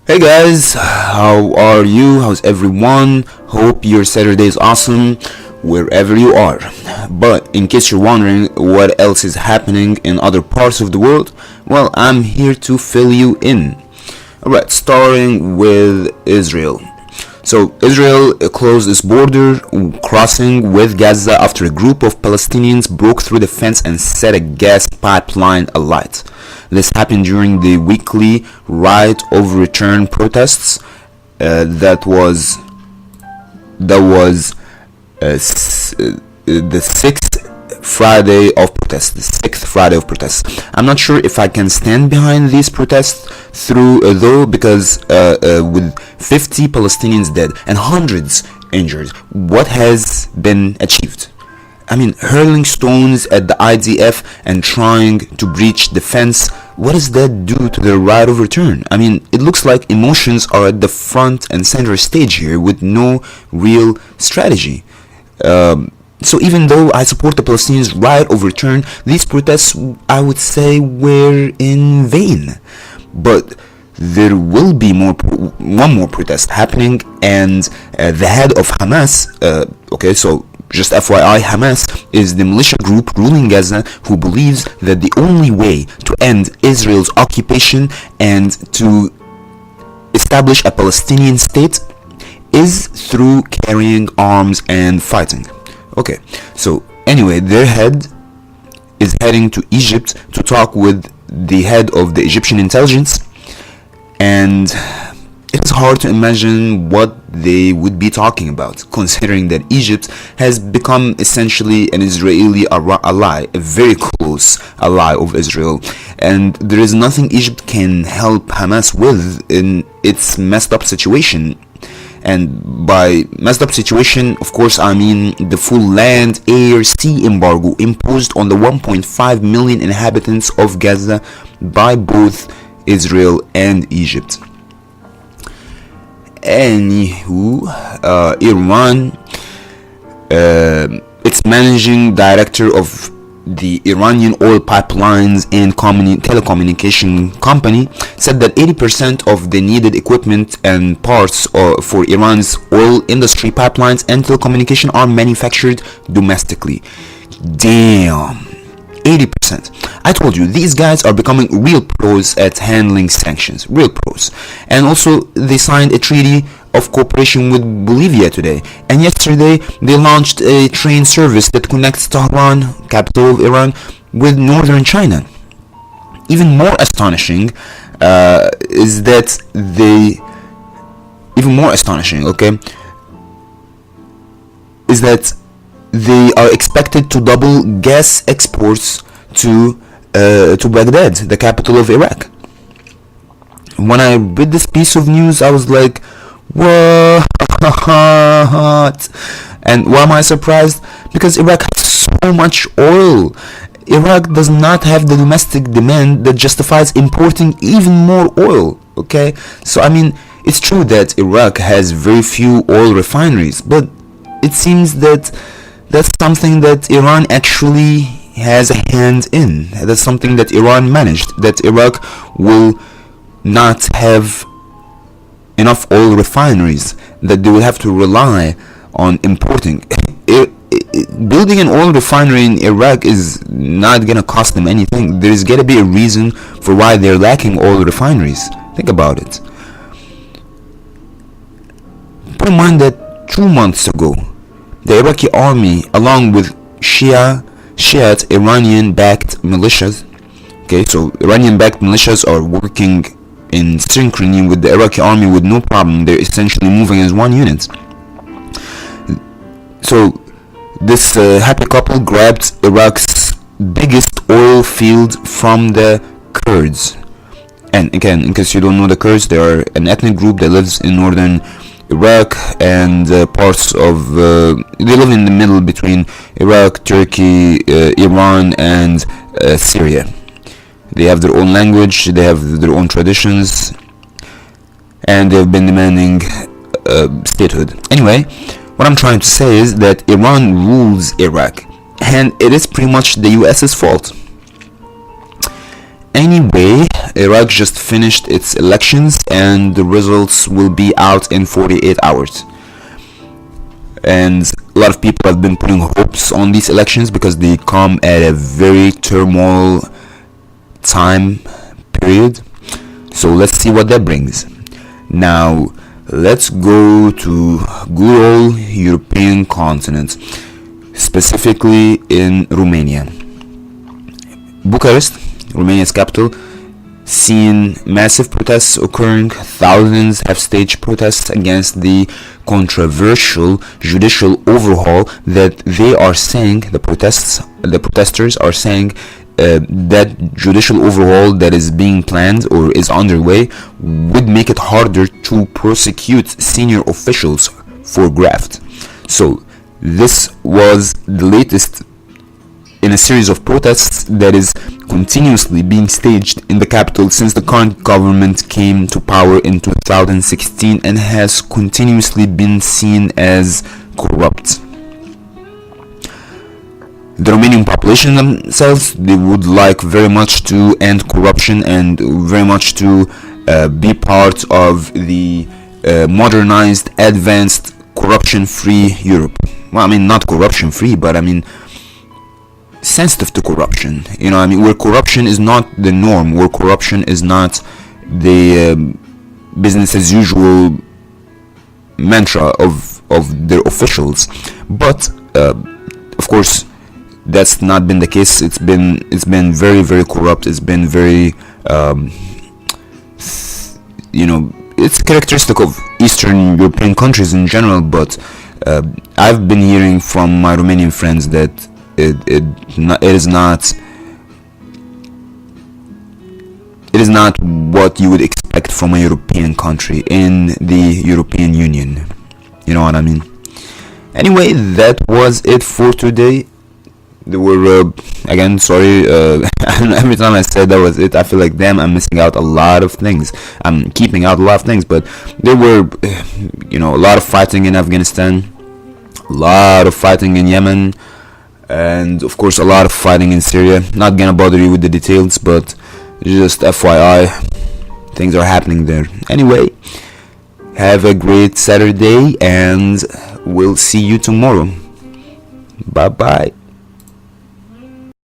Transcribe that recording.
Hey guys, how are you? How's everyone? Hope your Saturday is awesome wherever you are. But in case you're wondering what else is happening in other parts of the world, well, I'm here to fill you in. Alright, starting with Israel. So Israel closed its border crossing with Gaza after a group of Palestinians broke through the fence and set a gas pipeline alight. This happened during the weekly right of return protests. The sixth Friday of protests. I'm not sure if I can stand behind these protests through though, because with 50 Palestinians dead and hundreds injured, what has been achieved? I mean, hurling stones at the IDF and trying to breach the fence, what does that do to the right of return? I mean, it looks like emotions are at the front and center stage here with no real strategy. So even though I support the Palestinians' right of return, these protests, I would say, were in vain. But there will be one more protest happening, and the head of Hamas, just FYI, Hamas is the militia group ruling Gaza who believes that the only way to end Israel's occupation and to establish a Palestinian state is through carrying arms and fighting. Okay, so anyway, their head is heading to Egypt to talk with the head of the Egyptian intelligence, and it's hard to imagine what they would be talking about, considering that Egypt has become essentially an Israeli ally, a very close ally of Israel, and there is nothing Egypt can help Hamas with in its messed up situation. And by messed up situation, of course, I mean the full land, air, sea embargo imposed on the 1.5 million inhabitants of Gaza by both Israel and Egypt. Anywho, Iran, its managing director of the Iranian oil pipelines and telecommunication company said that 80% of the needed equipment and parts for Iran's oil industry pipelines and telecommunication are manufactured domestically. Damn, 80%. I told you, these guys are becoming real pros at handling sanctions, real pros. And also, they signed a treaty of cooperation with Bolivia today, and yesterday they launched a train service that connects Tehran, capital of Iran, with northern China. Even more astonishing, is that they are expected to double gas exports to Baghdad, the capital of Iraq. When I read this piece of news, I was like, what? And why am I surprised? Because Iraq has so much oil. Iraq does not have the domestic demand that justifies importing even more oil. Okay, so I mean, it's true that Iraq has very few oil refineries, but it seems that that's something that Iran actually has a hand in. That's something that Iran managed, that Iraq will not have enough oil refineries, that they will have to rely on importing. Building an oil refinery in Iraq is not gonna cost them anything. There's gotta be a reason for why they're lacking oil refineries. Think about it. Put in mind that 2 months ago, the Iraqi army, along with Shiite Iranian-backed militias, okay, so Iranian-backed militias are working in synchrony with the Iraqi army with no problem. They're essentially moving as one unit. So this happy couple grabbed Iraq's biggest oil field from the Kurds. And again, in case you don't know the Kurds, they are an ethnic group that lives in northern Iraq and parts of they live in the middle between Iraq, Turkey, Iran, and Syria. They have their own language, they have their own traditions, and they've been demanding statehood. Anyway, what I'm trying to say is that Iran rules Iraq, and it is pretty much the US's fault. Anyway, Iraq just finished its elections and the results will be out in 48 hours. And a lot of people have been putting hopes on these elections because they come at a very turmoil time period. So let's see what that brings. Now, let's go to good old European continent, specifically in Romania. Bucharest, Romania's capital, seen massive protests occurring. Thousands have staged protests against the controversial judicial overhaul that they are saying, the protesters are saying, that judicial overhaul that is being planned or is underway would make it harder to prosecute senior officials for graft. So this was the latest in a series of protests that is continuously being staged in the capital since the current government came to power in 2016 and has continuously been seen as corrupt. The Romanian population themselves, they would like very much to end corruption and very much to be part of the modernized, advanced, corruption-free Europe. Well, I mean, not corruption-free, but I mean sensitive to corruption. You know, I mean, where corruption is not the norm, where corruption is not the business as usual mantra of their officials. But of course, that's not been the case. It's been very, very corrupt. It's been very it's characteristic of Eastern European countries in general. But I've been hearing from my Romanian friends that it is not what you would expect from a European country in the European Union. You know what I mean? Anyway, that was it for today. There were again, sorry, every time I said that was it, I feel like, damn, I'm missing out a lot of things. I'm keeping out a lot of things, but there were a lot of fighting in Afghanistan, a lot of fighting in Yemen, and of course a lot of fighting in Syria. Not gonna bother you with the details, but just FYI, things are happening there. Anyway, have a great Saturday and we'll see you tomorrow. Bye bye.